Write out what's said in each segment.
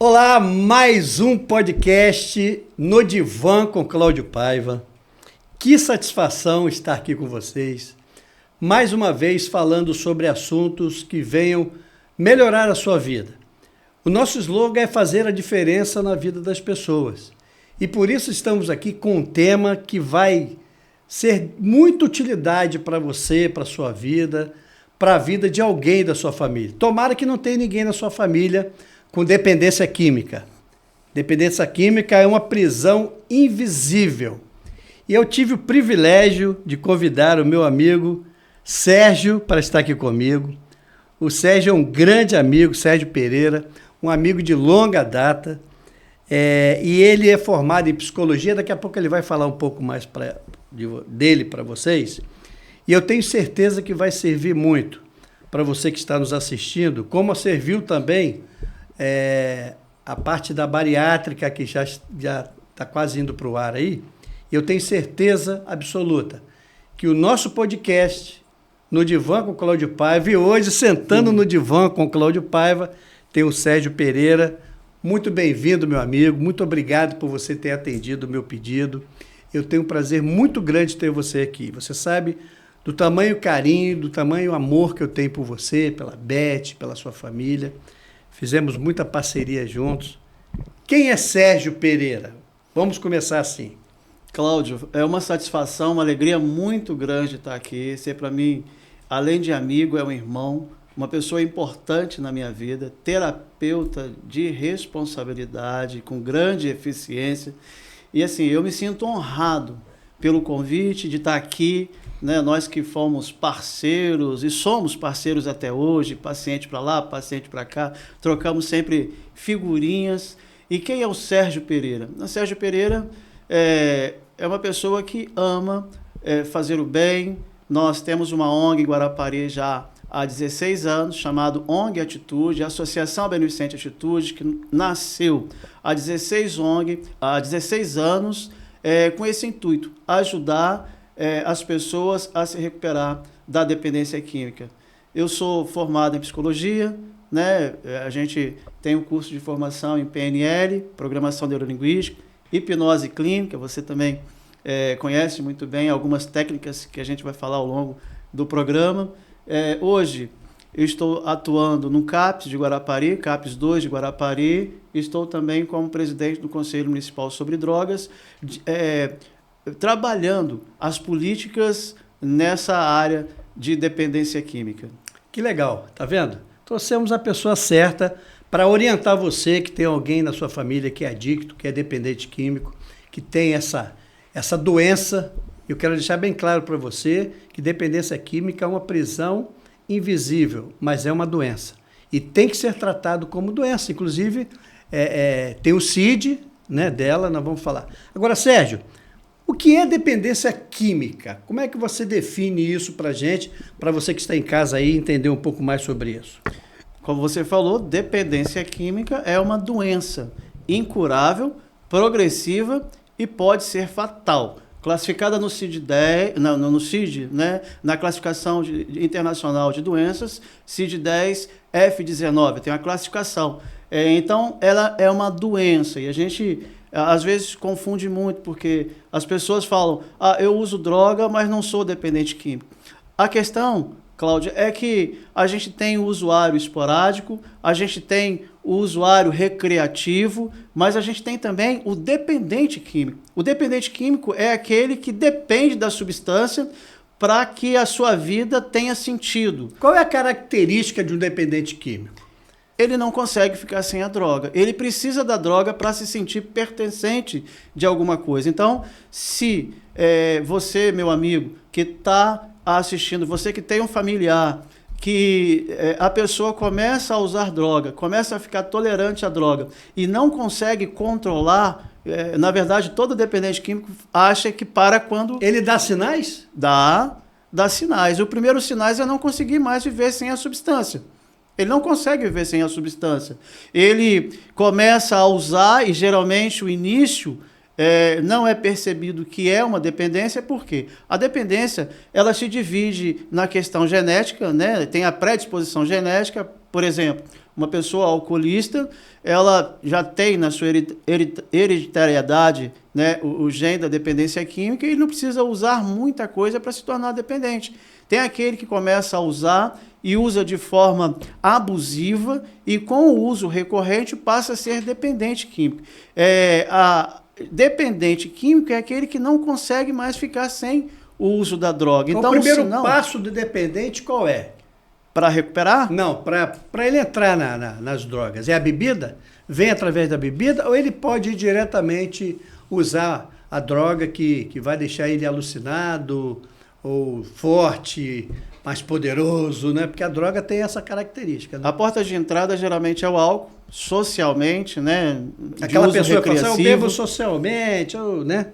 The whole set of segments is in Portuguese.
Olá, mais um podcast no Divã com Cláudio Paiva. Que satisfação estar aqui com vocês. Mais uma vez falando sobre assuntos que venham melhorar a sua vida. O nosso slogan é fazer a diferença na vida das pessoas. E por isso estamos aqui com um tema que vai ser muita utilidade para você, para a sua vida, para a vida de alguém da sua família. Tomara que não tenha ninguém na sua família com dependência química. Dependência química é uma prisão invisível. E eu tive o privilégio de convidar o meu amigo Sérgio para estar aqui comigo. O Sérgio é um grande amigo, Sérgio Pereira, um amigo de longa data, e ele é formado em psicologia. Daqui a pouco ele vai falar um pouco mais dele para vocês. E eu tenho certeza que vai servir muito para você que está nos assistindo, como serviu também a parte da bariátrica, que já está quase indo para o ar aí. Eu tenho certeza absoluta que o nosso podcast, No Divã com Cláudio Paiva, e hoje, sentando no Divã com Cláudio Paiva, tem o Sérgio Pereira. Muito bem-vindo, meu amigo. Muito obrigado por você ter atendido o meu pedido. Eu tenho um prazer muito grande ter você aqui. Você sabe do tamanho carinho, do tamanho amor que eu tenho por você, pela Beth, pela sua família. Fizemos muita parceria juntos. Quem é Sérgio Pereira? Vamos começar assim. Cláudio, é uma satisfação, uma alegria muito grande estar aqui. Você, para mim, além de amigo, é um irmão, uma pessoa importante na minha vida, terapeuta de responsabilidade, com grande eficiência. E assim, eu me sinto honrado pelo convite de estar aqui, né? Nós que fomos parceiros e somos parceiros até hoje, paciente para lá, paciente para cá, trocamos sempre figurinhas. E quem é o Sérgio Pereira? O Sérgio Pereira é uma pessoa que ama fazer o bem. Nós temos uma ONG em Guarapari já há 16 anos, chamado ONG Atitude, Associação Beneficente Atitude, que nasceu há 16 anos com esse intuito, ajudar as pessoas a se recuperar da dependência química. Eu sou formado em psicologia, né? A gente tem um curso de formação em PNL, Programação Neurolinguística, hipnose clínica. Você também conhece muito bem algumas técnicas que a gente vai falar ao longo do programa. Hoje eu estou atuando no CAPS de Guarapari, CAPS 2 de Guarapari. Estou também como presidente do Conselho Municipal sobre Drogas, trabalhando as políticas nessa área de dependência química. Que legal, tá vendo? Trouxemos a pessoa certa para orientar você que tem alguém na sua família que é adicto, que é dependente químico, que tem essa doença. Eu quero deixar bem claro para você que dependência química é uma prisão invisível, mas é uma doença. E tem que ser tratado como doença. Inclusive, tem o CID, né, dela, nós vamos falar. Agora, Sérgio, o que é dependência química? Como é que você define isso para a gente, para você que está em casa aí entender um pouco mais sobre isso? Como você falou, dependência química é uma doença incurável, progressiva e pode ser fatal. Classificada no CID-10, no CID, né, na classificação internacional de doenças, CID-10 F19, tem uma classificação. Então, ela é uma doença e a gente às vezes confunde muito, porque as pessoas falam, eu uso droga, mas não sou dependente químico. A questão, Cláudia, é que a gente tem o usuário esporádico, a gente tem o usuário recreativo, mas a gente tem também o dependente químico. O dependente químico é aquele que depende da substância para que a sua vida tenha sentido. Qual é a característica de um dependente químico? Ele não consegue ficar sem a droga. Ele precisa da droga para se sentir pertencente de alguma coisa. Então, se você, meu amigo, que está assistindo, você que tem um familiar, que a pessoa começa a usar droga, começa a ficar tolerante à droga e não consegue controlar, na verdade, todo dependente químico acha que para quando... Ele dá sinais? Dá sinais. O primeiro sinais é não conseguir mais viver sem a substância. Ele não consegue viver sem a substância. Ele começa a usar e geralmente o início não é percebido que é uma dependência, por quê? A dependência, ela se divide na questão genética, né? Tem a predisposição genética, por exemplo, Uma pessoa alcoolista, ela já tem na sua hereditariedade, né, o gene da dependência química e ele não precisa usar muita coisa para se tornar dependente. Tem aquele que começa a usar e usa de forma abusiva e com o uso recorrente passa a ser dependente químico. A dependente químico é aquele que não consegue mais ficar sem o uso da droga. Então, o primeiro passo do dependente qual é? Para recuperar? Não, para ele entrar nas drogas. É a bebida? Vem através da bebida ou ele pode ir diretamente usar a droga que vai deixar ele alucinado ou forte, mais poderoso, né? Porque a droga tem essa característica. Né? A porta de entrada geralmente é o álcool, socialmente, né? Aquela pessoa que fala assim, eu bebo socialmente, né?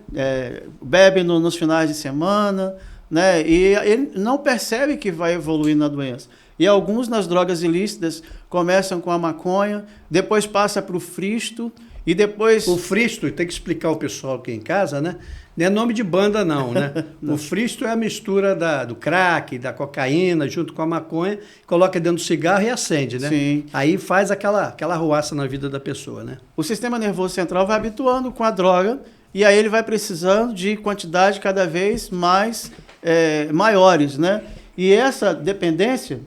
Bebe nos finais de semana, né? E ele não percebe que vai evoluir na doença. E alguns nas drogas ilícitas começam com a maconha, depois passa para o fristo e depois... O fristo, tem que explicar ao pessoal aqui em casa, né? Não é nome de banda não, né? Não. O fristo é a mistura do crack, da cocaína, junto com a maconha, coloca dentro do cigarro e acende, né? Sim. Aí faz aquela arruaça na vida da pessoa, né? O sistema nervoso central vai habituando com a droga e aí ele vai precisando de quantidade cada vez mais maiores, né? E essa dependência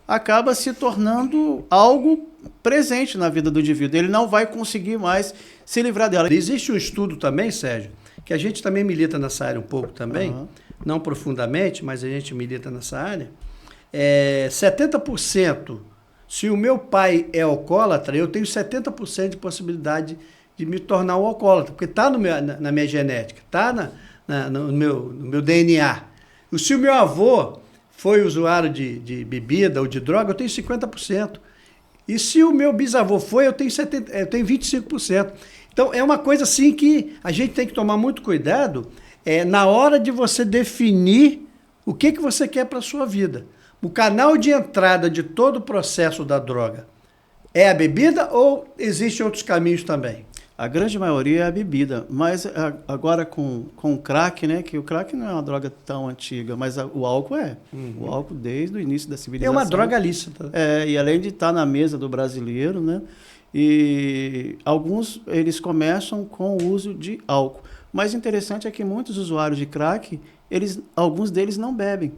acaba se tornando algo presente na vida do indivíduo. Ele não vai conseguir mais se livrar dela. Existe um estudo também, Sérgio, que a gente também milita nessa área um pouco também, não profundamente, mas a gente milita nessa área. 70%, se o meu pai é alcoólatra, eu tenho 70% de possibilidade de me tornar um alcoólatra, porque está na minha genética, está no meu DNA. Se o meu avô foi usuário de bebida ou de droga, eu tenho 50%. E se o meu bisavô foi, eu tenho 25%. Então, é uma coisa assim que a gente tem que tomar muito cuidado na hora de você definir o que você quer para a sua vida. O canal de entrada de todo o processo da droga é a bebida ou existem outros caminhos também? A grande maioria é a bebida, mas agora com o crack, né? Que o crack não é uma droga tão antiga, mas o álcool é. O álcool desde o início da civilização. É uma droga lícita. E além de estar na mesa do brasileiro, né? E alguns, eles começam com o uso de álcool. Mas interessante é que muitos usuários de crack, alguns deles não bebem.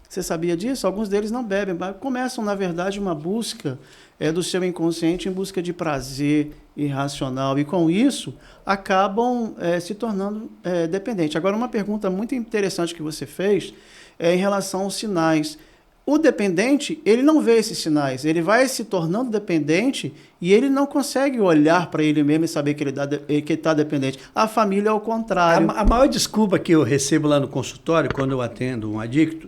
Você sabia disso? Alguns deles não bebem, mas começam, na verdade, uma busca do seu inconsciente em busca de prazer irracional. E com isso, acabam se tornando dependentes. Agora, uma pergunta muito interessante que você fez é em relação aos sinais. O dependente, ele não vê esses sinais. Ele vai se tornando dependente e ele não consegue olhar para ele mesmo e saber que ele está dependente. A família é o contrário. A maior desculpa que eu recebo lá no consultório, quando eu atendo um adicto,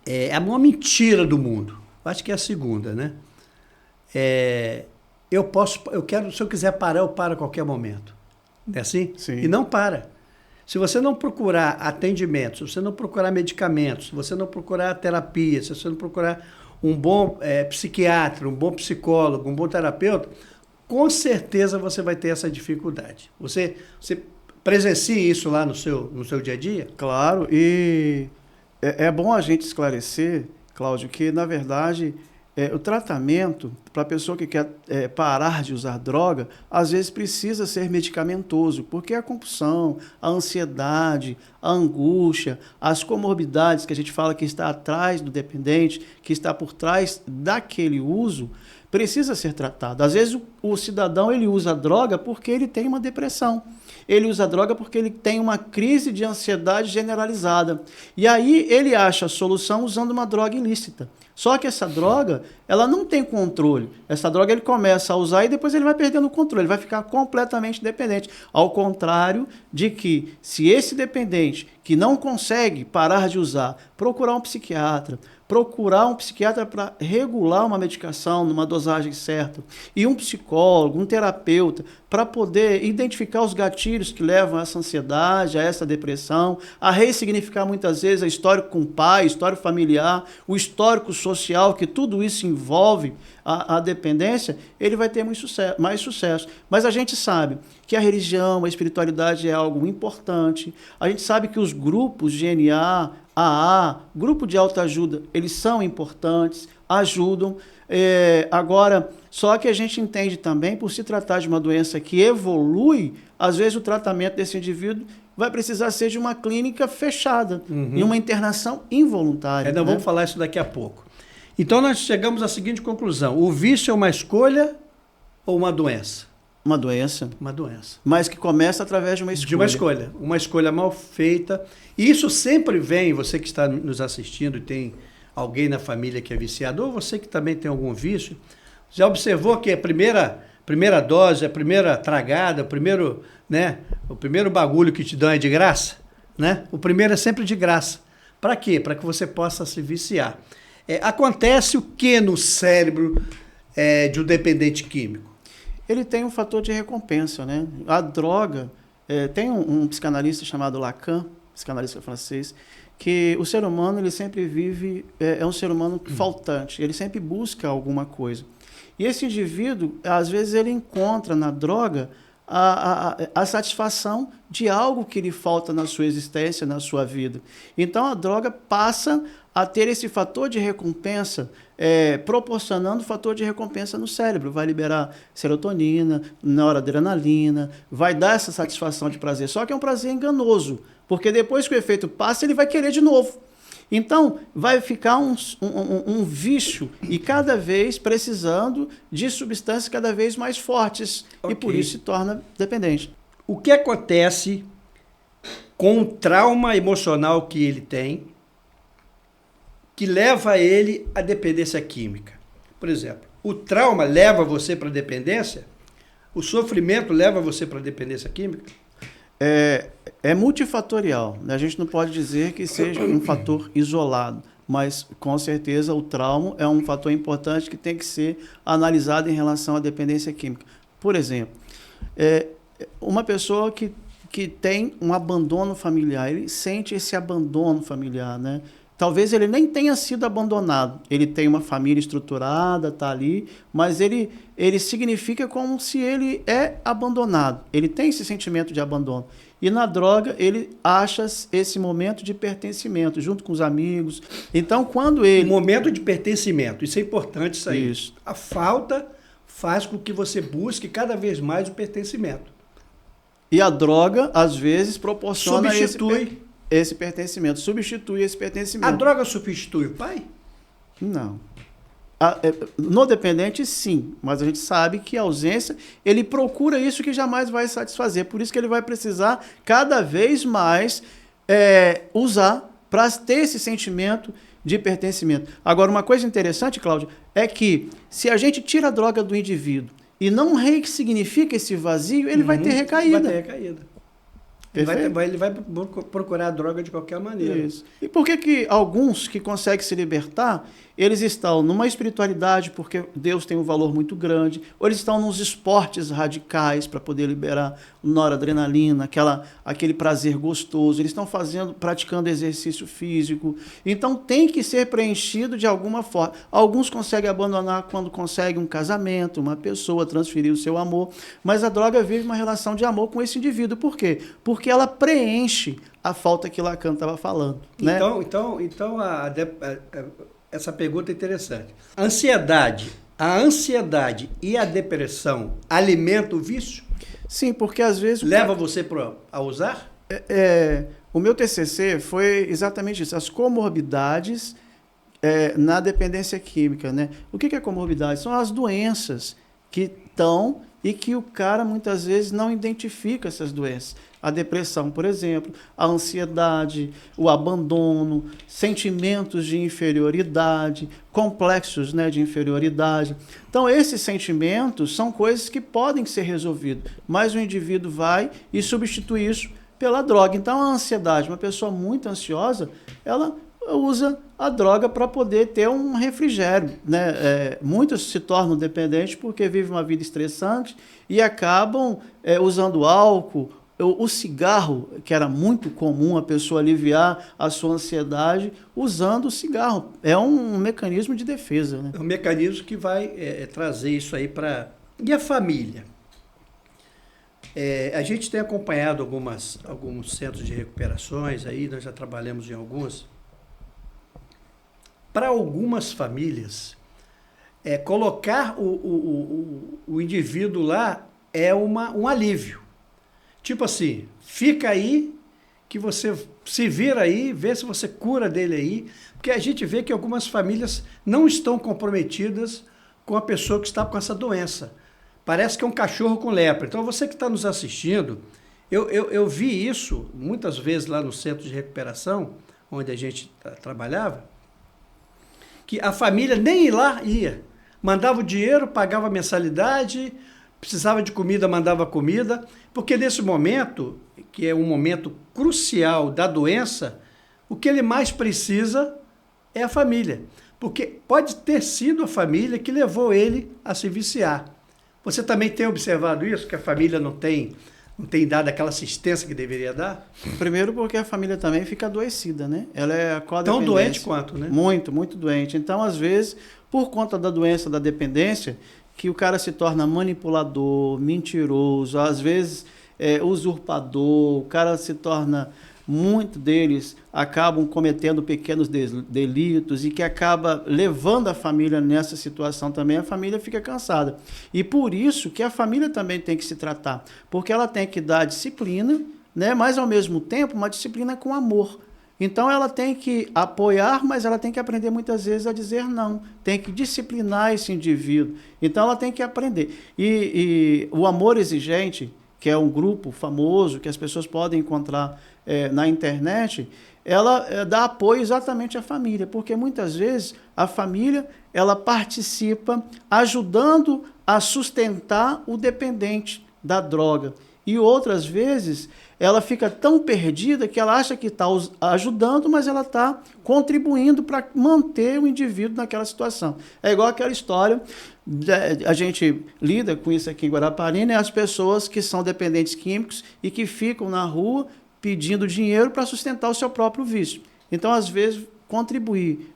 é a maior mentira do mundo. Acho que é a segunda, né? Se eu quiser parar, eu paro a qualquer momento. É assim? Sim. E não para. Se você não procurar atendimento, se você não procurar medicamentos, se você não procurar terapia, se você não procurar um bom psiquiatra, um bom psicólogo, um bom terapeuta, com certeza você vai ter essa dificuldade. Você presencia isso lá no seu dia a dia? Claro, e é bom a gente esclarecer, Cláudio, que na verdade o tratamento para a pessoa que quer parar de usar droga, às vezes precisa ser medicamentoso, porque a compulsão, a ansiedade, a angústia, as comorbidades que a gente fala que está atrás do dependente, que está por trás daquele uso, precisa ser tratado. Às vezes o cidadão ele usa droga porque ele tem uma depressão. Ele usa droga porque ele tem uma crise de ansiedade generalizada. E aí ele acha a solução usando uma droga ilícita. Só que essa droga, ela não tem controle. Essa droga ele começa a usar e depois ele vai perdendo o controle, ele vai ficar completamente dependente. Ao contrário de que, se esse dependente que não consegue parar de usar, procurar um psiquiatra para regular uma medicação numa dosagem certa, e um psicólogo, um terapeuta, para poder identificar os gatilhos que levam a essa ansiedade, a essa depressão, a ressignificar muitas vezes a história com o pai, a história familiar, o histórico social, que tudo isso envolve a dependência, ele vai ter mais sucesso. Mas a gente sabe que a religião, a espiritualidade é algo importante, a gente sabe que os grupos GNA, AA, grupo de autoajuda, eles são importantes, ajudam. Agora, só que a gente entende também, por se tratar de uma doença que evolui, às vezes o tratamento desse indivíduo vai precisar ser de uma clínica fechada, e uma internação involuntária. Nós vamos falar isso daqui a pouco. Então nós chegamos à seguinte conclusão: o vício é uma escolha ou uma doença? Uma doença. Uma doença. Mas que começa através de uma escolha. De uma escolha. Uma escolha mal feita. E isso sempre vem, você que está nos assistindo e tem alguém na família que é viciado, ou você que também tem algum vício, já observou que a primeira dose, a primeira tragada, o primeiro bagulho que te dão é de graça? Né? O primeiro é sempre de graça. Para quê? Para que você possa se viciar. Acontece o que no cérebro de um dependente químico? Ele tem um fator de recompensa, né? A droga, tem um psicanalista chamado Lacan, psicanalista francês, que o ser humano, ele sempre vive, é um ser humano faltante, ele sempre busca alguma coisa. E esse indivíduo, às vezes, ele encontra na droga a satisfação de algo que lhe falta na sua existência, na sua vida. Então, a droga passa a ter esse fator de recompensa, proporcionando fator de recompensa no cérebro. Vai liberar serotonina, noradrenalina, vai dar essa satisfação de prazer. Só que é um prazer enganoso, porque depois que o efeito passa, ele vai querer de novo. Então, vai ficar um vício e cada vez precisando de substâncias cada vez mais fortes. Okay. E por isso se torna dependente. O que acontece com o trauma emocional que ele tem, que leva ele à dependência química? Por exemplo, o trauma leva você para a dependência? O sofrimento leva você para a dependência química? É multifatorial. A gente não pode dizer que seja um fator isolado, mas com certeza o trauma é um fator importante que tem que ser analisado em relação à dependência química. Por exemplo, uma pessoa que tem um abandono familiar, ele sente esse abandono familiar, né? Talvez ele nem tenha sido abandonado, ele tem uma família estruturada, está ali, mas ele significa como se ele é abandonado, ele tem esse sentimento de abandono. E na droga ele acha esse momento de pertencimento, junto com os amigos. Então, quando ele... O momento de pertencimento, isso é importante isso aí. Isso. A falta faz com que você busque cada vez mais o pertencimento. E a droga, às vezes, proporciona esse pertencimento, substitui esse pertencimento. A droga substitui o pai? Não. No dependente, sim, mas a gente sabe que a ausência, ele procura isso que jamais vai satisfazer, por isso que ele vai precisar cada vez mais usar para ter esse sentimento de pertencimento. Agora, uma coisa interessante, Cláudio, é que se a gente tira a droga do indivíduo e não ressignifica esse vazio, ele vai ter recaída. Vai ter recaída. Ele vai procurar a droga de qualquer maneira. Isso. E por que alguns que conseguem se libertar, eles estão numa espiritualidade porque Deus tem um valor muito grande, ou eles estão nos esportes radicais para poder liberar noradrenalina, aquele prazer gostoso, eles estão praticando exercício físico. Então tem que ser preenchido de alguma forma. Alguns conseguem abandonar quando conseguem um casamento, uma pessoa, transferir o seu amor, mas a droga vive uma relação de amor com esse indivíduo. Por quê? Porque ela preenche a falta que Lacan estava falando. Né? Então essa pergunta é interessante. A ansiedade e a depressão alimentam o vício? Sim, porque às vezes... Leva você a usar? O meu TCC foi exatamente isso, as comorbidades na dependência química. Né? O que é comorbidade? São as doenças que estão e que o cara muitas vezes não identifica essas doenças. A depressão, por exemplo, a ansiedade, o abandono, sentimentos de inferioridade, complexos, né, de inferioridade. Então, esses sentimentos são coisas que podem ser resolvidas, mas o indivíduo vai e substitui isso pela droga. Então, a ansiedade, uma pessoa muito ansiosa, ela usa a droga para poder ter um refrigério. Né? Muitos se tornam dependentes porque vivem uma vida estressante e acabam usando álcool. O cigarro, que era muito comum a pessoa aliviar a sua ansiedade usando o cigarro. É um mecanismo de defesa. Né? É um mecanismo que vai trazer isso aí para... E a família? A gente tem acompanhado alguns centros de recuperações, aí nós já trabalhamos em alguns. para algumas famílias, colocar o indivíduo lá é um alívio. Tipo assim, fica aí, que você se vira aí, vê se você cura dele aí, porque a gente vê que algumas famílias não estão comprometidas com a pessoa que está com essa doença. Parece que é um cachorro com lepra. Então, você que está nos assistindo, eu vi isso muitas vezes lá no centro de recuperação, onde a gente trabalhava, que a família nem ir lá ia. Mandava o dinheiro, pagava a mensalidade, precisava de comida, mandava comida, porque nesse momento, que é um momento crucial da doença, o que ele mais precisa é a família. Porque pode ter sido a família que levou ele a se viciar. Você também tem observado isso, que a família não tem dado aquela assistência que deveria dar? Primeiro porque a família também fica adoecida, né? Ela é codependente. Tão doente quanto, né? Muito, muito doente. Então, às vezes, por conta da doença, da dependência, que o cara se torna manipulador, mentiroso, às vezes usurpador, o cara se torna... Muitos deles acabam cometendo pequenos delitos e que acaba levando a família nessa situação também, a família fica cansada. E por isso que a família também tem que se tratar, porque ela tem que dar disciplina, né? Mas ao mesmo tempo uma disciplina com amor. Então ela tem que apoiar, mas ela tem que aprender muitas vezes a dizer não, tem que disciplinar esse indivíduo. Então ela tem que aprender. E o amor exigente, que é um grupo famoso que as pessoas podem encontrar na internet, ela dá apoio exatamente à família, porque muitas vezes a família ela participa ajudando a sustentar o dependente da droga. E outras vezes ela fica tão perdida que ela acha que está ajudando, mas ela está contribuindo para manter o indivíduo naquela situação. É igual aquela história, a gente lida com isso aqui em Guarapari, né? As pessoas que são dependentes químicos e que ficam na rua pedindo dinheiro para sustentar o seu próprio vício. Então, às vezes, contribuir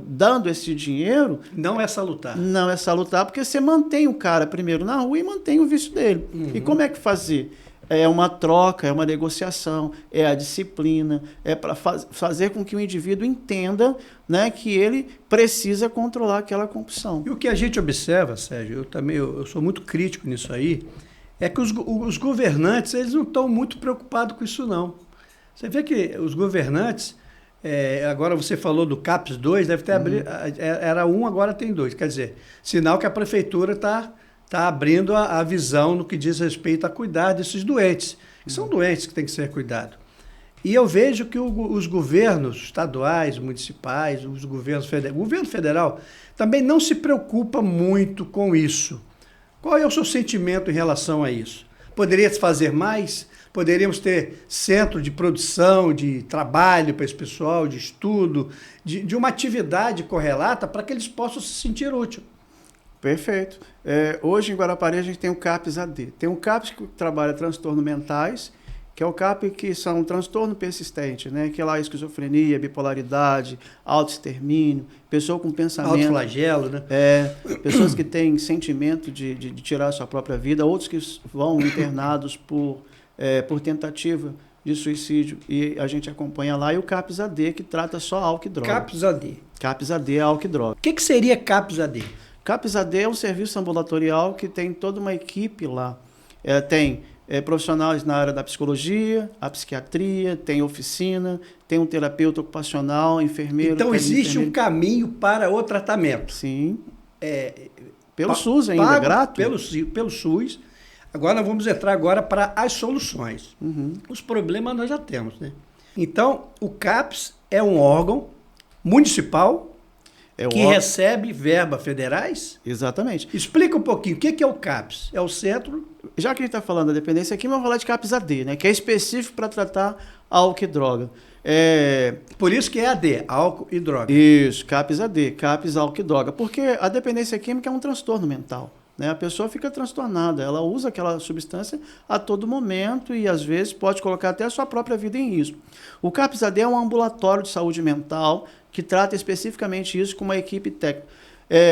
dando esse dinheiro... Não é salutar. Não é salutar, porque você mantém o cara primeiro na rua e mantém o vício dele. Uhum. E como é que fazer? É uma troca, é uma negociação, é a disciplina, é para fazer com que o indivíduo entenda, né, que ele precisa controlar aquela compulsão. E o que a gente observa, Sérgio, eu sou muito crítico nisso aí, é que os governantes eles não estão muito preocupados com isso, não. Você vê que os governantes, agora você falou do CAPS 2, deve ter era um, agora tem 2. Quer dizer, sinal que a prefeitura está abrindo a visão no que diz respeito a cuidar desses doentes. São doentes que têm que ser cuidados. E eu vejo que os governos estaduais, municipais, os governos federais, o governo federal também não se preocupa muito com isso. Qual é o seu sentimento em relação a isso? Poderia se fazer mais? Poderíamos ter centro de produção, de trabalho para esse pessoal, de estudo, de uma atividade correlata para que eles possam se sentir úteis. Perfeito. Hoje em Guarapari a gente tem o CAPS-AD. Tem um CAPS que trabalha transtornos mentais, que é o CAPS que são transtorno persistente, né? Que é lá esquizofrenia, bipolaridade, autoextermínio, pessoa com pensamento... Autoflagelo, né? Pessoas que têm sentimento de tirar a sua própria vida, outros que vão internados por tentativa de suicídio, e a gente acompanha lá, e o CAPS-AD, que trata só álcool e droga. CAPS-AD. CAPS-AD é álcool e droga. O que seria CAPS-AD? CAPS-AD é um serviço ambulatorial que tem toda uma equipe lá. Tem profissionais na área da psicologia, a psiquiatria, tem oficina, tem um terapeuta ocupacional, enfermeiro... Então existe um caminho para o tratamento. Sim. Pelo SUS ainda, grato? Pelo SUS. Agora nós vamos entrar agora para as soluções. Uhum. Os problemas nós já temos, né? Então, o CAPS é um órgão municipal que recebe verbas federais? Exatamente. Explica um pouquinho, o que é o CAPS? É o centro... Já que a gente está falando da dependência aqui, vamos falar de CAPS-AD, né? Que é específico para tratar álcool e droga. Por isso que é AD, álcool e droga. Isso, CAPS-AD, CAPS, álcool e droga. Porque a dependência química é um transtorno mental. Né? A pessoa fica transtornada, ela usa aquela substância a todo momento e às vezes pode colocar até a sua própria vida em risco. O CAPS-AD é um ambulatório de saúde mental que trata especificamente isso com uma equipe técnica.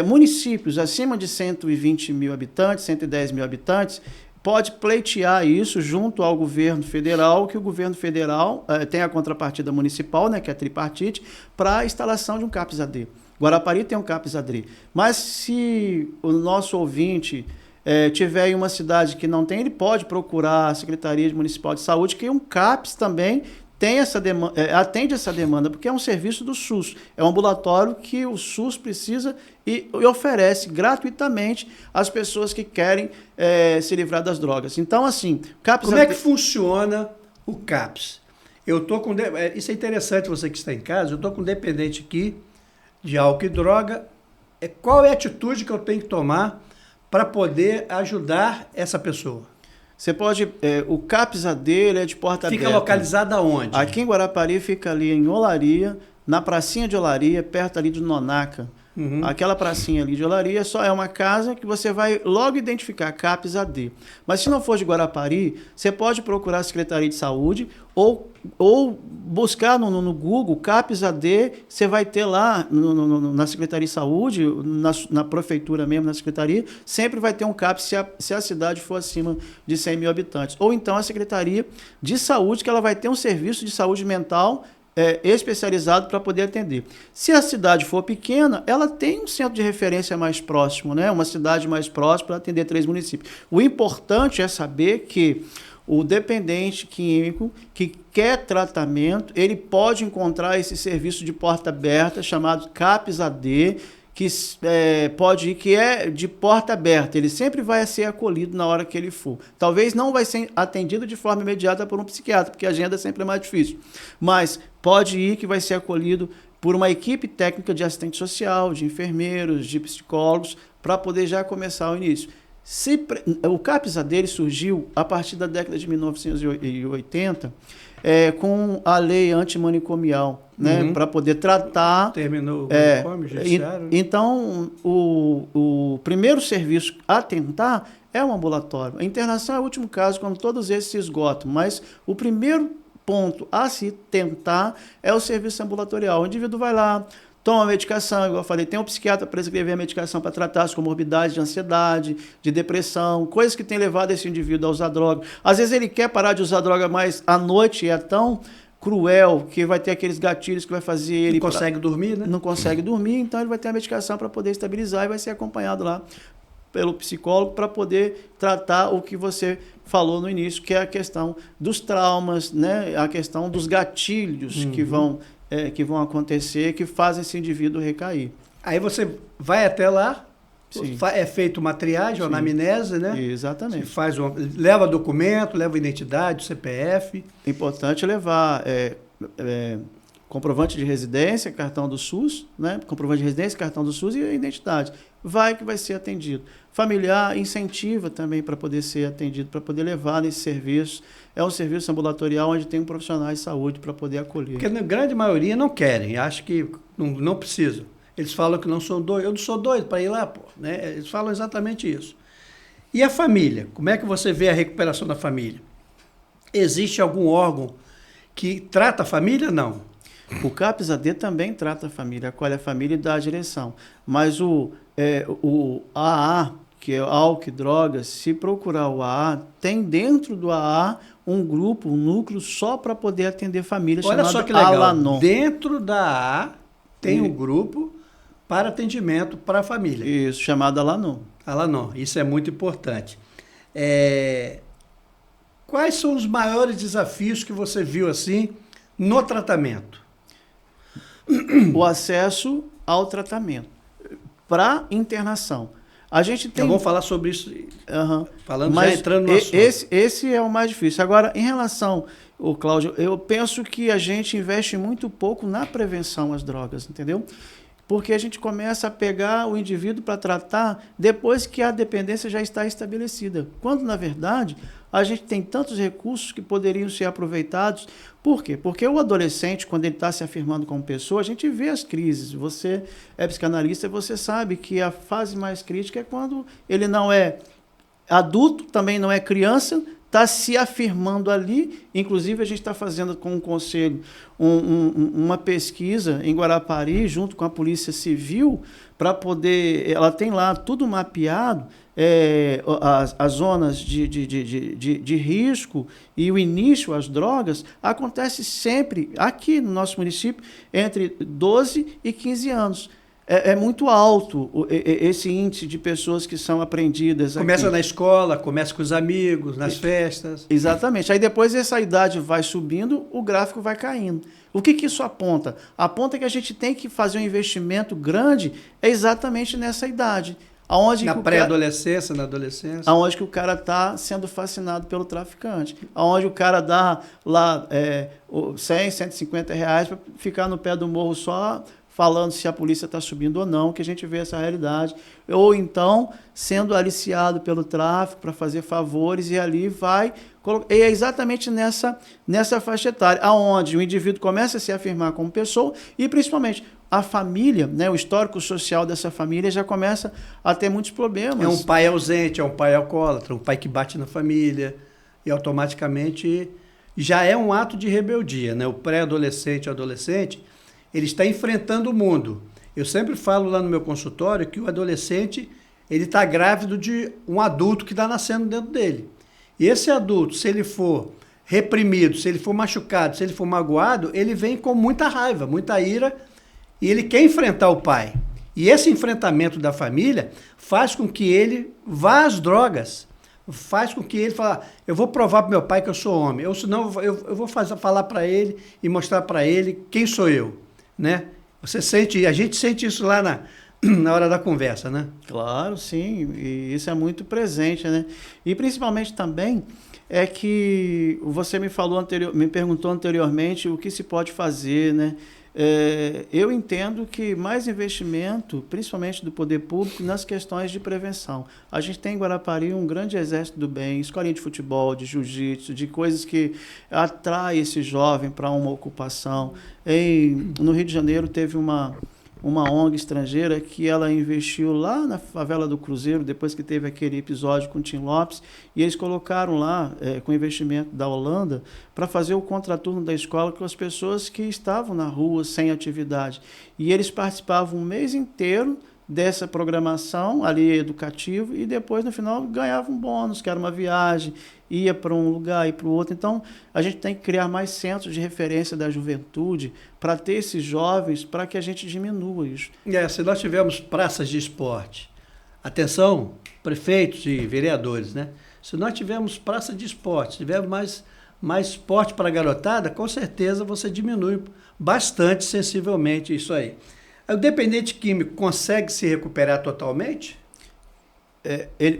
Municípios acima de 120 mil habitantes, 110 mil habitantes, pode pleitear isso junto ao governo federal, que o governo federal tem a contrapartida municipal, né, que é a tripartite, para a instalação de um CAPS-AD. Guarapari tem um CAPS-AD. Mas se o nosso ouvinte tiver em uma cidade que não tem, ele pode procurar a Secretaria Municipal de Saúde, que um CAPS também tem essa atende essa demanda, porque é um serviço do SUS, é um ambulatório que o SUS precisa e oferece gratuitamente às pessoas que querem se livrar das drogas. Então, assim, CAPS... Como é que funciona o CAPS? Eu tô com... Isso é interessante, você que está em casa, eu estou com um dependente aqui de álcool e droga. Qual é a atitude que eu tenho que tomar para poder ajudar essa pessoa? Você pode... o CAPS-AD ele é de porta aberta. Fica localizado aonde? Aqui em Guarapari fica ali em Olaria, na pracinha de Olaria, perto ali de Nonaca. Uhum. Aquela pracinha ali de Olaria só é uma casa que você vai logo identificar, CAPS-AD. Mas se não for de Guarapari, você pode procurar a Secretaria de Saúde ou buscar no Google CAPS-AD, você vai ter lá na Secretaria de Saúde, na prefeitura mesmo, na Secretaria, sempre vai ter um CAPS se a cidade for acima de 100 mil habitantes. Ou então a Secretaria de Saúde, que ela vai ter um serviço de saúde mental especializado para poder atender. Se a cidade for pequena, ela tem um centro de referência mais próximo, né? Uma cidade mais próxima para atender 3 municípios. O importante é saber que o dependente químico que quer tratamento, ele pode encontrar esse serviço de porta aberta chamado CAPS-AD, que é de porta aberta, ele sempre vai ser acolhido na hora que ele for. Talvez não vai ser atendido de forma imediata por um psiquiatra, porque a agenda sempre é mais difícil, mas pode ir que vai ser acolhido por uma equipe técnica de assistente social, de enfermeiros, de psicólogos, para poder já começar o início. O CAPS-AD surgiu a partir da década de 1980, com a lei antimanicomial, né, para poder tratar... Terminou o manicômio judiciário. Então, o primeiro serviço a tentar é o ambulatório. A internação é o último caso, quando todos esses se esgotam, mas o primeiro ponto a se tentar é o serviço ambulatorial. O indivíduo vai lá, toma a medicação, igual eu falei, tem um psiquiatra para prescrever a medicação para tratar as comorbidades de ansiedade, de depressão, coisas que têm levado esse indivíduo a usar droga. Às vezes ele quer parar de usar droga, mas à noite é tão cruel que vai ter aqueles gatilhos que vai fazer ele... Não consegue dormir, né? Não consegue dormir, então ele vai ter a medicação para poder estabilizar e vai ser acompanhado lá pelo psicólogo para poder tratar o que você falou no início, que é a questão dos traumas, né? A questão dos gatilhos que vão acontecer, que fazem esse indivíduo recair. Aí você vai até lá, Sim. é feita uma triagem, uma anamnese, né? Exatamente. Leva documento, leva identidade, CPF. É importante levar comprovante de residência, cartão do SUS, né? Comprovante de residência, cartão do SUS e a identidade. Vai que vai ser atendido. Familiar incentiva também para poder ser atendido, para poder levar nesse serviço. É um serviço ambulatorial onde tem um profissional de saúde para poder acolher. Porque na grande maioria não querem, acham que não precisam. Eles falam que não são doidos. Eu não sou doido para ir lá, pô. Né? Eles falam exatamente isso. E a família? Como é que você vê a recuperação da família? Existe algum órgão que trata a família? Não. O CAPS-AD também trata a família, acolhe a família e dá a direção. Mas o AA, que é álcool e drogas, se procurar o AA, tem dentro do AA um grupo, um núcleo só para poder atender família, chamado Olha só que legal. Alanon. Dentro da AA tem um grupo para atendimento para a família. Isso, chamado Alanon. Alanon, isso é muito importante. Quais são os maiores desafios que você viu assim no tratamento? O acesso ao tratamento para internação. A gente tem... Vamos falar sobre isso, falando mas já entrando no assunto. Esse é o mais difícil. Agora, em relação, Cláudio, eu penso que a gente investe muito pouco na prevenção às drogas, entendeu? Porque a gente começa a pegar o indivíduo para tratar depois que a dependência já está estabelecida. Quando, na verdade, a gente tem tantos recursos que poderiam ser aproveitados. Por quê? Porque o adolescente, quando ele está se afirmando como pessoa, a gente vê as crises. Você é psicanalista e você sabe que a fase mais crítica é quando ele não é adulto, também não é criança, está se afirmando ali. Inclusive, a gente está fazendo com o Conselho uma pesquisa em Guarapari, junto com a Polícia Civil, para poder... Ela tem lá tudo mapeado, as zonas de risco e o início às drogas, acontece sempre, aqui no nosso município, entre 12 e 15 anos. É muito alto esse índice de pessoas que são apreendidas aqui. Começa na escola, começa com os amigos, nas festas. Exatamente. Aí depois essa idade vai subindo, o gráfico vai caindo. O que isso aponta? Aponta que a gente tem que fazer um investimento grande exatamente nessa idade. Na pré-adolescência, na adolescência. Aonde que o cara está sendo fascinado pelo traficante. Aonde o cara dá lá 100, 150 reais para ficar no pé do morro só falando se a polícia está subindo ou não, que a gente vê essa realidade. Ou então, sendo aliciado pelo tráfico para fazer favores, e ali vai... E é exatamente nessa faixa etária, onde o indivíduo começa a se afirmar como pessoa e, principalmente, a família, né, o histórico social dessa família já começa a ter muitos problemas. É um pai ausente, é um pai alcoólatra, um pai que bate na família e automaticamente já é um ato de rebeldia, né? O pré-adolescente e o adolescente, ele está enfrentando o mundo. Eu sempre falo lá no meu consultório que o adolescente, ele está grávido de um adulto que está nascendo dentro dele. E esse adulto, se ele for reprimido, se ele for machucado, se ele for magoado, ele vem com muita raiva, muita ira, e ele quer enfrentar o pai. E esse enfrentamento da família faz com que ele vá às drogas, faz com que ele fale, eu vou provar para meu pai que eu sou homem, senão eu vou falar para ele e mostrar para ele quem sou eu. Né? A gente sente isso lá na hora da conversa, né? Claro, sim, e isso é muito presente, né? E principalmente também é que você me perguntou anteriormente o que se pode fazer, né? Eu entendo que mais investimento, principalmente do poder público, nas questões de prevenção. A gente tem em Guarapari um grande exército do bem, escolinha de futebol, de jiu-jitsu, de coisas que atraem esse jovem para uma ocupação. No Rio de Janeiro teve uma ONG estrangeira que ela investiu lá na favela do Cruzeiro, depois que teve aquele episódio com o Tim Lopes, e eles colocaram lá, com investimento da Holanda, para fazer o contraturno da escola com as pessoas que estavam na rua sem atividade. E eles participavam um mês inteiro dessa programação ali educativa e depois no final ganhavam um bônus, que era uma viagem, ia para um lugar e para o outro. Então a gente tem que criar mais centros de referência da juventude para ter esses jovens, para que a gente diminua isso. Se nós tivermos praças de esporte, atenção, prefeitos e vereadores, né? Se nós tivermos praça de esporte, tivermos mais esporte para a garotada, com certeza você diminui bastante sensivelmente isso aí. O dependente químico consegue se recuperar totalmente?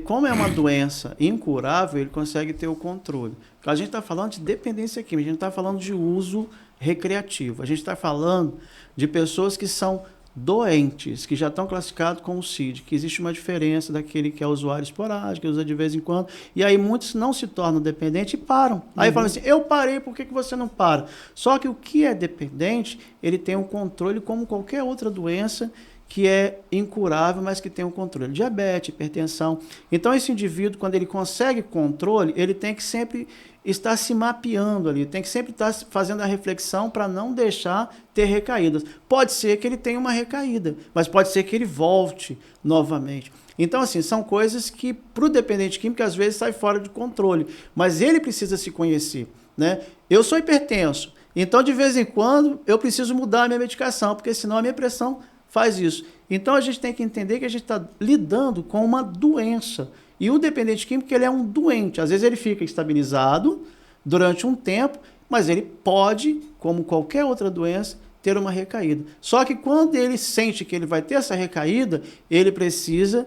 Como é uma doença incurável, ele consegue ter o controle. A gente está falando de dependência química, a gente não está falando de uso recreativo, a gente está falando de pessoas que são doentes, que já estão classificados como CID, que existe uma diferença daquele que é usuário esporádico, que usa de vez em quando, e aí muitos não se tornam dependentes e param. Aí falam assim, eu parei, por que você não para? Só que o que é dependente, ele tem um controle como qualquer outra doença que é incurável, mas que tem um controle. Diabetes, hipertensão. Então esse indivíduo, quando ele consegue controle, ele tem que sempre estar se mapeando ali, tem que sempre estar fazendo a reflexão para não deixar ter recaídas. Pode ser que ele tenha uma recaída, mas pode ser que ele volte novamente. Então, assim, são coisas que, para o dependente químico, às vezes sai fora de controle, mas ele precisa se conhecer, né? Eu sou hipertenso, então, de vez em quando, eu preciso mudar a minha medicação, porque senão a minha pressão faz isso. Então, a gente tem que entender que a gente está lidando com uma doença. E o dependente químico, ele é um doente. Às vezes ele fica estabilizado durante um tempo, mas ele pode, como qualquer outra doença, ter uma recaída. Só que quando ele sente que ele vai ter essa recaída, ele precisa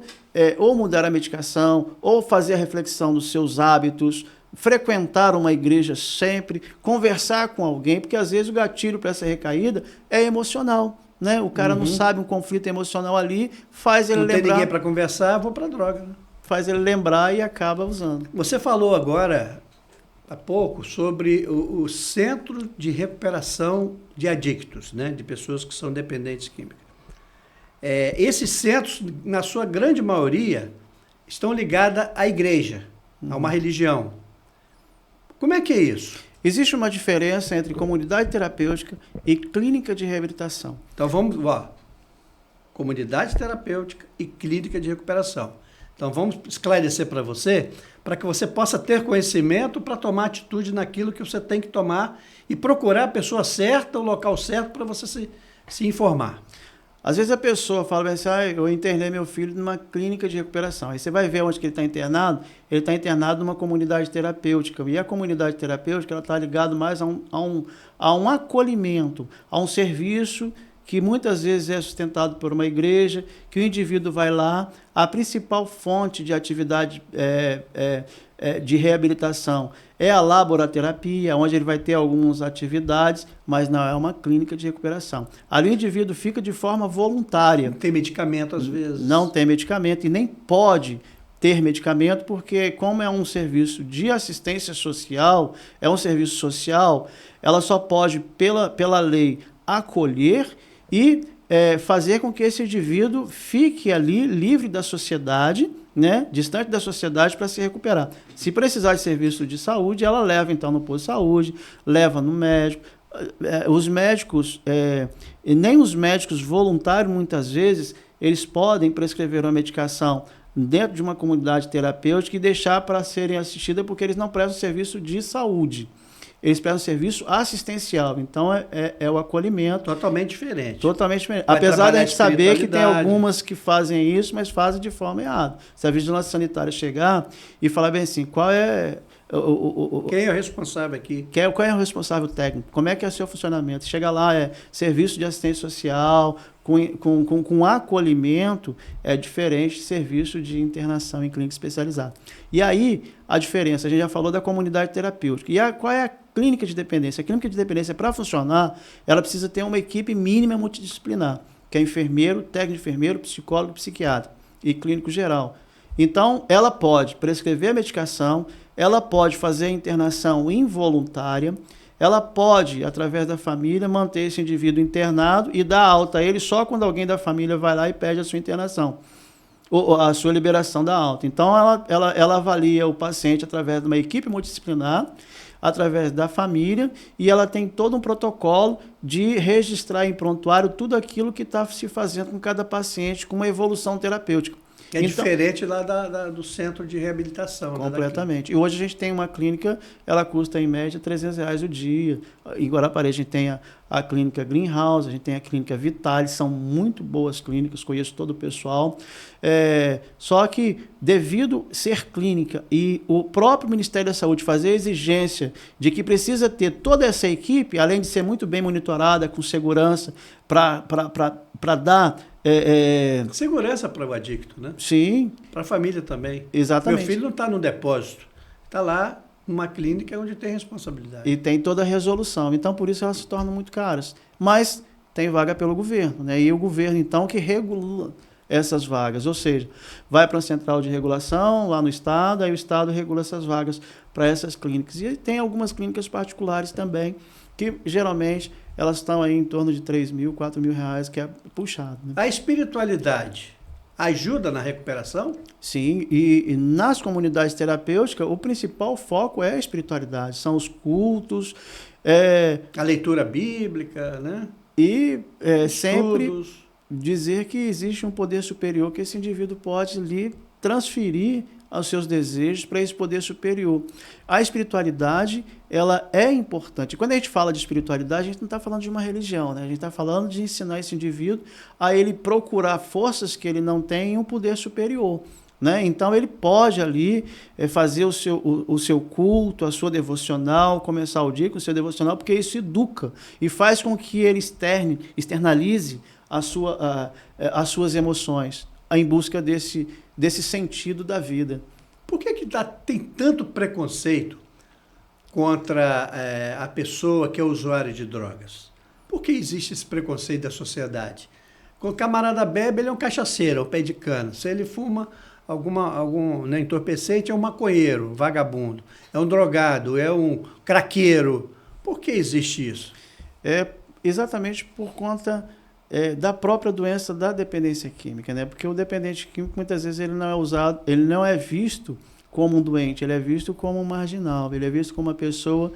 ou mudar a medicação, ou fazer a reflexão dos seus hábitos, frequentar uma igreja sempre, conversar com alguém, porque às vezes o gatilho para essa recaída é emocional. Né? O cara não sabe, um conflito emocional ali, faz ele lembrar... Não tem ninguém para conversar, vou para a droga, né? Faz ele lembrar e acaba usando. Você falou agora, há pouco, sobre o Centro de Recuperação de Adictos, né? De pessoas que são dependentes químicas. Esses centros, na sua grande maioria, estão ligados à igreja, a uma religião. Como é que é isso? Existe uma diferença entre comunidade terapêutica e clínica de reabilitação. Então vamos lá. Comunidade terapêutica e clínica de recuperação. Então vamos esclarecer para que você possa ter conhecimento para tomar atitude naquilo que você tem que tomar e procurar a pessoa certa, o local certo para você se informar. Às vezes a pessoa fala assim, eu internei meu filho numa clínica de recuperação. Aí você vai ver onde que ele está internado numa comunidade terapêutica. E a comunidade terapêutica está ligada mais a um acolhimento, a um serviço que muitas vezes é sustentado por uma igreja, que o indivíduo vai lá, a principal fonte de atividade de reabilitação é a laboraterapia, onde ele vai ter algumas atividades, mas não é uma clínica de recuperação. Ali o indivíduo fica de forma voluntária. Não tem medicamento às vezes. Não tem medicamento e nem pode ter medicamento, porque como é um serviço de assistência social, é um serviço social, ela só pode, pela lei, acolher e fazer com que esse indivíduo fique ali livre da sociedade, né, distante da sociedade para se recuperar. Se precisar de serviço de saúde, ela leva então no posto de saúde, leva no médico. Os médicos, e nem os médicos voluntários, muitas vezes, eles podem prescrever uma medicação dentro de uma comunidade terapêutica e deixar para serem assistidas porque eles não prestam serviço de saúde. Eles prestam serviço assistencial, então é o acolhimento. Totalmente diferente. Totalmente diferente. Vai Apesar de a gente saber que tem espiritualidade. algumas que fazem isso, mas fazem de forma errada. Se a vigilância sanitária chegar e falar bem assim, qual é Quem é o responsável aqui? qual é o responsável técnico? Como é que é o seu funcionamento? Chega lá, serviço de assistência social, com acolhimento, é diferente de serviço de internação em clínica especializada. E aí, a diferença, a gente já falou da comunidade terapêutica. E qual é a clínica de dependência? A clínica de dependência, para funcionar, ela precisa ter uma equipe mínima multidisciplinar, que é enfermeiro, técnico de enfermeiro, psicólogo, psiquiatra e clínico geral. Então, ela pode prescrever a medicação, ela pode fazer a internação involuntária, ela pode, através da família, manter esse indivíduo internado e dar alta a ele só quando alguém da família vai lá e pede a sua internação, ou a sua liberação da alta. Então, ela avalia o paciente através de uma equipe multidisciplinar, através da família, e ela tem todo um protocolo de registrar em prontuário tudo aquilo que está se fazendo com cada paciente, com uma evolução terapêutica. É diferente lá do centro de reabilitação. Completamente. E hoje a gente tem uma clínica, ela custa em média R$300 o dia. Em Guarapari a gente tem a clínica Greenhouse, a gente tem a clínica Vitale, são muito boas clínicas, conheço todo o pessoal. Só que devido ser clínica e o próprio Ministério da Saúde fazer a exigência de que precisa ter toda essa equipe, além de ser muito bem monitorada, com segurança, para dar... Segurança para o adicto, né? Sim. Para a família também. Exatamente. Meu filho não está no depósito, está lá numa clínica onde tem responsabilidade. E tem toda a resolução. Então, por isso elas se tornam muito caras. Mas tem vaga pelo governo, né? E o governo, então, que regula essas vagas. Ou seja, vai para a central de regulação, lá no Estado, aí o Estado regula essas vagas para essas clínicas. E tem algumas clínicas particulares também, que geralmente elas estão aí em torno de R$3.000, R$4.000, que é puxado. Né? A espiritualidade ajuda na recuperação? Sim, e nas comunidades terapêuticas, o principal foco é a espiritualidade, são os cultos. A leitura bíblica, né? E sempre dizer que existe um poder superior que esse indivíduo pode lhe transferir aos seus desejos para esse poder superior. A espiritualidade, ela é importante. Quando a gente fala de espiritualidade, a gente não está falando de uma religião, né? A gente está falando de ensinar esse indivíduo a ele procurar forças que ele não tem em um poder superior. Né? Então, ele pode ali fazer o seu culto, a sua devocional, começar o dia com o seu devocional, porque isso educa e faz com que ele externalize as suas emoções em busca desse sentido da vida. Por que tem tanto preconceito contra a pessoa que é usuária de drogas? Por que existe esse preconceito da sociedade? Quando o camarada bebe, ele é um cachaceiro, é um pé de cana. Se ele fuma algum entorpecente, é um maconheiro, um vagabundo. É um drogado, é um craqueiro. Por que existe isso? É exatamente por conta da própria doença da dependência química, né? Porque o dependente químico, muitas vezes, ele não é visto como um doente, ele é visto como um marginal, ele é visto como uma pessoa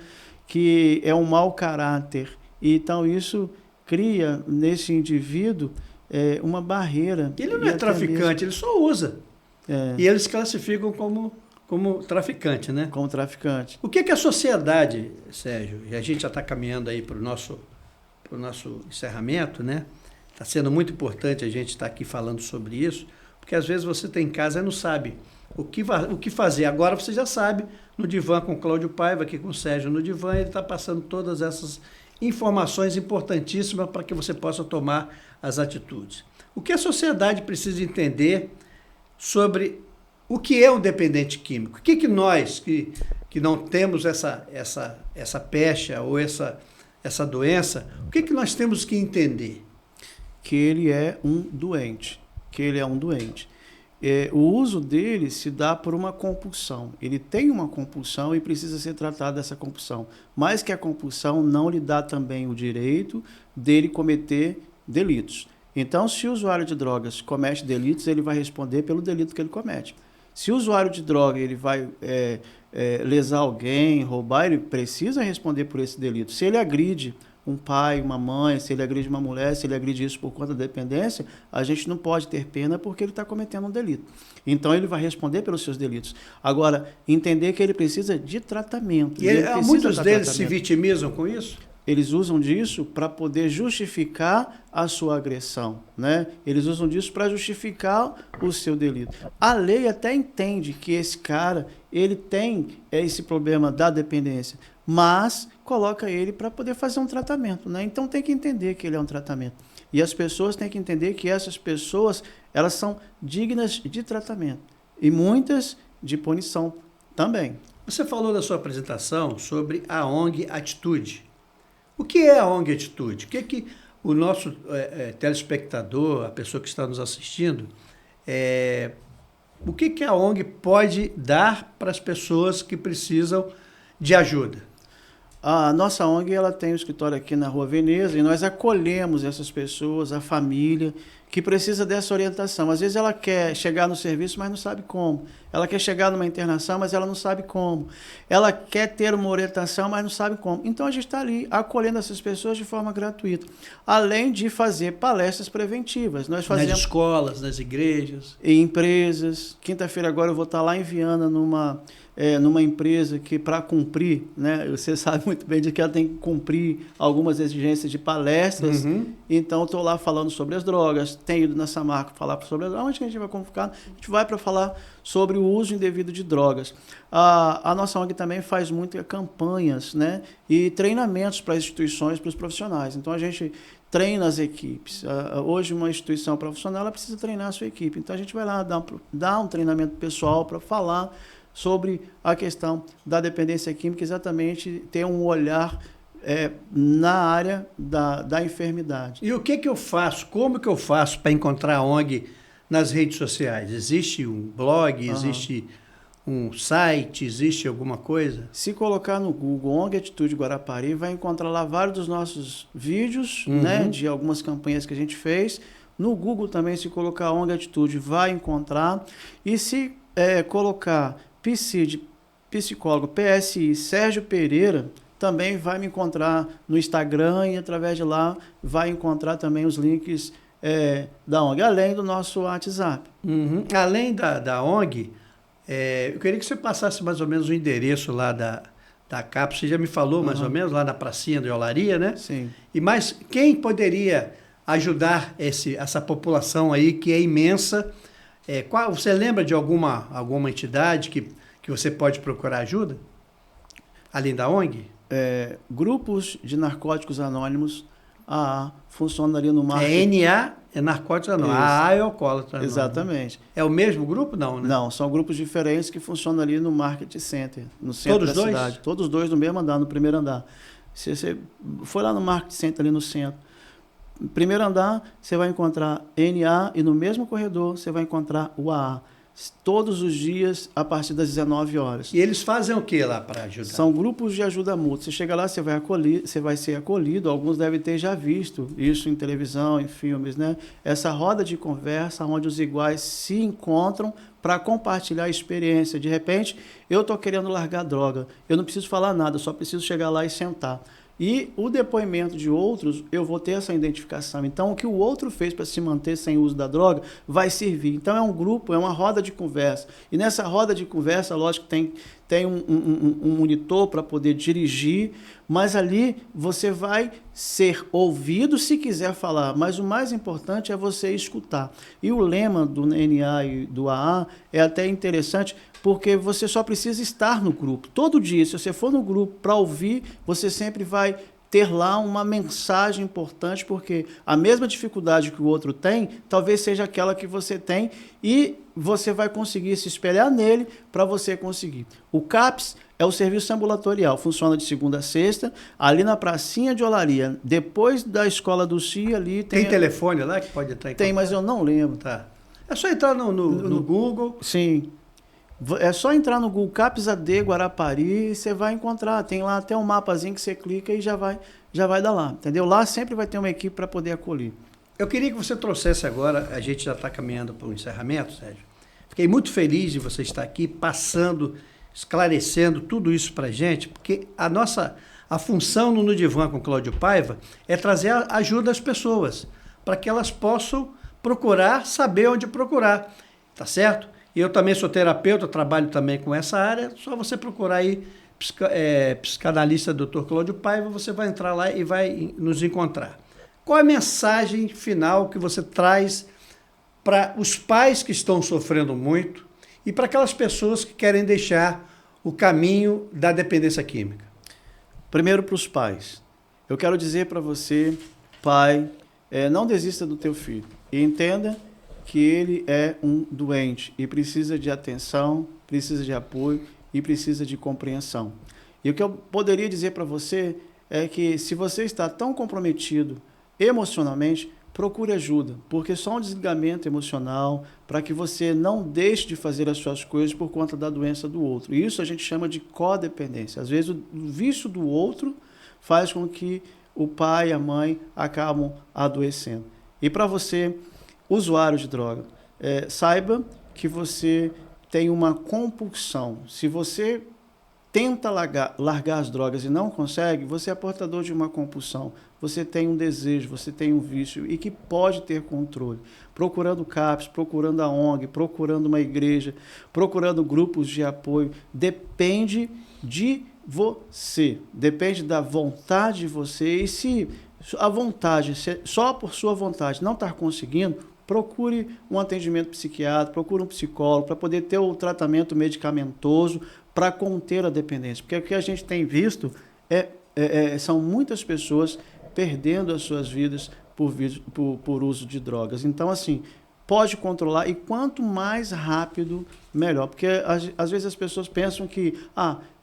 que é um mau caráter. E, então, isso cria nesse indivíduo uma barreira. Ele não é traficante, ele só usa. e eles classificam como traficante, né? Como traficante. O que a sociedade, Sérgio, e a gente já está caminhando aí para o nosso encerramento, né? Está sendo muito importante a gente estar aqui falando sobre isso, porque às vezes você tem em casa e não sabe o que fazer. Agora você já sabe, no Divã com o Cláudio Paiva, aqui com o Sérgio no Divã, ele está passando todas essas informações importantíssimas para que você possa tomar as atitudes. O que a sociedade precisa entender sobre o que é um dependente químico? O que nós, que não temos essa pecha ou essa doença, o que nós temos que entender? Que ele é um doente. O uso dele se dá por uma compulsão. Ele tem uma compulsão e precisa ser tratado dessa compulsão. Mas que a compulsão não lhe dá também o direito dele cometer delitos. Então, se o usuário de drogas comete delitos, ele vai responder pelo delito que ele comete. Se o usuário de droga ele vai lesar alguém, roubar, ele precisa responder por esse delito. Se ele agride um pai, uma mãe, se ele agride uma mulher, se ele agride isso por conta da dependência, a gente não pode ter pena porque ele está cometendo um delito. Então, ele vai responder pelos seus delitos. Agora, entender que ele precisa de tratamento. E muitos deles se vitimizam com isso? Eles usam disso para poder justificar a sua agressão, né? Eles usam disso para justificar o seu delito. A lei até entende que esse cara, ele tem esse problema da dependência, mas coloca ele para poder fazer um tratamento, né? Então tem que entender que ele é um tratamento. E as pessoas têm que entender que essas pessoas, elas são dignas de tratamento. E muitas de punição também. Você falou na sua apresentação sobre a ONG Atitude. O que é a ONG Atitude? O que o nosso telespectador, a pessoa que está nos assistindo, o que a ONG pode dar para as pessoas que precisam de ajuda? A nossa ONG ela tem um escritório aqui na Rua Veneza e nós acolhemos essas pessoas, a família, que precisa dessa orientação. Às vezes ela quer chegar no serviço, mas não sabe como. Ela quer chegar numa internação, mas ela não sabe como. Ela quer ter uma orientação, mas não sabe como. Então a gente está ali acolhendo essas pessoas de forma gratuita. Além de fazer palestras preventivas. Nós fazemos nas escolas, nas igrejas. Em empresas. Quinta-feira agora eu vou estar lá em Viana, numa empresa que, para cumprir, né, você sabe muito bem de que ela tem que cumprir algumas exigências de palestras. Então, estou lá falando sobre as drogas, tenho ido na Samarco falar sobre as drogas. Onde que a gente vai convocar? A gente vai para falar sobre o uso indevido de drogas. A nossa ONG também faz muitas campanhas, né, e treinamentos para as instituições, para os profissionais. Então, a gente treina as equipes. Hoje, uma instituição profissional ela precisa treinar a sua equipe. Então, a gente vai lá dar um treinamento pessoal para falar sobre a questão da dependência química, exatamente ter um olhar na área da enfermidade. E o que eu faço? Como que eu faço para encontrar a ONG nas redes sociais? Existe um blog, existe um site, existe alguma coisa? Se colocar no Google ONG Atitude Guarapari, vai encontrar lá vários dos nossos vídeos, né, de algumas campanhas que a gente fez. No Google também, se colocar ONG Atitude, vai encontrar. E se colocar psicólogo PSI Sérgio Pereira, também vai me encontrar no Instagram e através de lá vai encontrar também os links da ONG, além do nosso WhatsApp. Além da ONG, eu queria que você passasse mais ou menos o endereço lá da CAP. Você já me falou mais ou menos, lá na pracinha de Olaria, né? Sim. E mais, quem poderia ajudar essa população aí que é imensa? Você lembra de alguma entidade que você pode procurar ajuda? Além da ONG? Grupos de narcóticos anônimos, AA, funcionaria no marketing. NA é narcóticos anônimos, AA é alcoólatra. Exatamente. É o mesmo grupo? Não, né? Não, são grupos diferentes que funcionam ali no Market Center, no centro Todos da dois? cidade. Todos dois no mesmo andar, no primeiro andar. Se você for lá no Market Center, ali no centro, no primeiro andar, você vai encontrar NA e no mesmo corredor você vai encontrar o AA. Todos os dias, a partir das 19 horas. E eles fazem o que lá para ajudar? São grupos de ajuda mútua. Você chega lá, você vai ser acolhido. Alguns devem ter já visto isso em televisão, em filmes, né? Essa roda de conversa onde os iguais se encontram para compartilhar a experiência. De repente, eu estou querendo largar droga. Eu não preciso falar nada, eu só preciso chegar lá e sentar. E o depoimento de outros, eu vou ter essa identificação. Então, o que o outro fez para se manter sem uso da droga vai servir. Então, é um grupo, é uma roda de conversa. E nessa roda de conversa, lógico que tem um monitor para poder dirigir, mas ali você vai ser ouvido se quiser falar. Mas o mais importante é você escutar. E o lema do NA e do AA é até interessante, porque você só precisa estar no grupo. Todo dia, se você for no grupo para ouvir, você sempre vai ter lá uma mensagem importante, porque a mesma dificuldade que o outro tem, talvez seja aquela que você tem, e você vai conseguir se espelhar nele para você conseguir. O CAPS é o serviço ambulatorial, funciona de segunda a sexta, ali na pracinha de Olaria, depois da escola do CIA ali... Tem telefone lá que pode entrar em contato? Tem, mas eu não lembro. Tá. É só entrar no Google. Sim. É só entrar no Google CAPS AD Guarapari e você vai encontrar. Tem lá até um mapazinho que você clica e já vai dar lá, entendeu? Lá sempre vai ter uma equipe para poder acolher. Eu queria que você trouxesse agora, a gente já está caminhando para o encerramento, Sérgio. Fiquei muito feliz de você estar aqui passando, esclarecendo tudo isso para a gente, porque a função no Divã com Cláudio Paiva é trazer a ajuda às pessoas, para que elas possam procurar, saber onde procurar, tá certo? Eu também sou terapeuta, trabalho também com essa área, só você procurar aí psicanalista Dr. Cláudio Paiva, você vai entrar lá e vai nos encontrar. Qual é a mensagem final que você traz para os pais que estão sofrendo muito e para aquelas pessoas que querem deixar o caminho da dependência química? Primeiro, para os pais. Eu quero dizer para você, pai, não desista do teu filho. E entenda que ele é um doente e precisa de atenção, precisa de apoio e precisa de compreensão. E o que eu poderia dizer para você é que se você está tão comprometido emocionalmente, procure ajuda, porque só um desligamento emocional para que você não deixe de fazer as suas coisas por conta da doença do outro. E isso a gente chama de codependência. Às vezes o vício do outro faz com que o pai e a mãe acabam adoecendo. E para você, usuário de droga, saiba que você tem uma compulsão. Se você tenta largar as drogas e não consegue, você é portador de uma compulsão. Você tem um desejo, você tem um vício e que pode ter controle. Procurando CAPS, procurando a ONG, procurando uma igreja, procurando grupos de apoio. Depende de você, depende da vontade de você. E se a vontade, só por sua vontade, não estar conseguindo, procure um atendimento psiquiátrico, procure um psicólogo para poder ter o tratamento medicamentoso para conter a dependência. Porque o que a gente tem visto são muitas pessoas perdendo as suas vidas por uso de drogas. Então, assim, pode controlar e quanto mais rápido, melhor. Porque às vezes as pessoas pensam que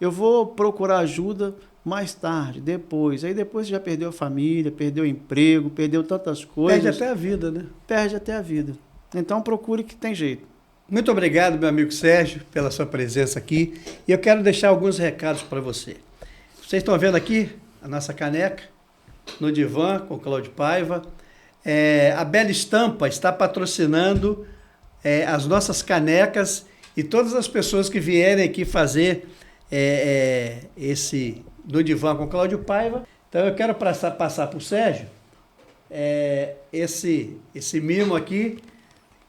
eu vou procurar ajuda mais tarde, depois. Aí depois já perdeu a família, perdeu o emprego, perdeu tantas coisas. Perde até a vida, né? Perde até a vida. Então procure que tem jeito. Muito obrigado, meu amigo Sérgio, pela sua presença aqui. E eu quero deixar alguns recados para você. Vocês estão vendo aqui a nossa caneca no Divã com Cláudio Paiva. A Bela Estampa está patrocinando as nossas canecas e todas as pessoas que vierem aqui fazer esse no Divã com Cláudio Paiva. Então eu quero passar para o Sérgio esse mimo aqui,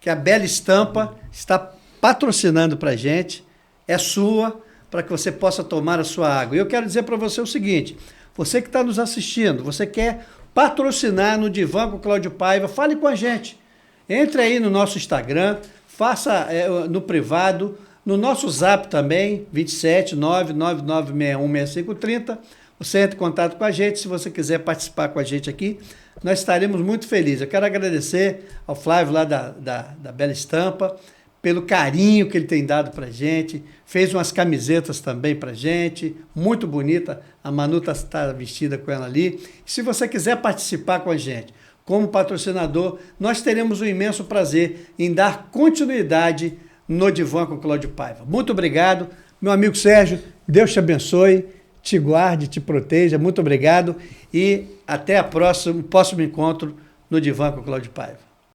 que a Bela Estampa está patrocinando para a gente, é sua, para que você possa tomar a sua água. E eu quero dizer para você o seguinte, você que está nos assistindo, você quer patrocinar no Divã com Cláudio Paiva, fale com a gente. Entre aí no nosso Instagram, faça no privado, no nosso Zap também, 27 999616530. Você entra em contato com a gente, se você quiser participar com a gente aqui, nós estaremos muito felizes. Eu quero agradecer ao Flávio lá da Bela Estampa, pelo carinho que ele tem dado para a gente, fez umas camisetas também para a gente, muito bonita, a Manu está vestida com ela ali. E se você quiser participar com a gente, como patrocinador, nós teremos um imenso prazer em dar continuidade no Divã com Cláudio Paiva. Muito obrigado, meu amigo Sérgio, Deus te abençoe, te guarde, te proteja, muito obrigado e até o próximo encontro no Divã com Cláudio Paiva.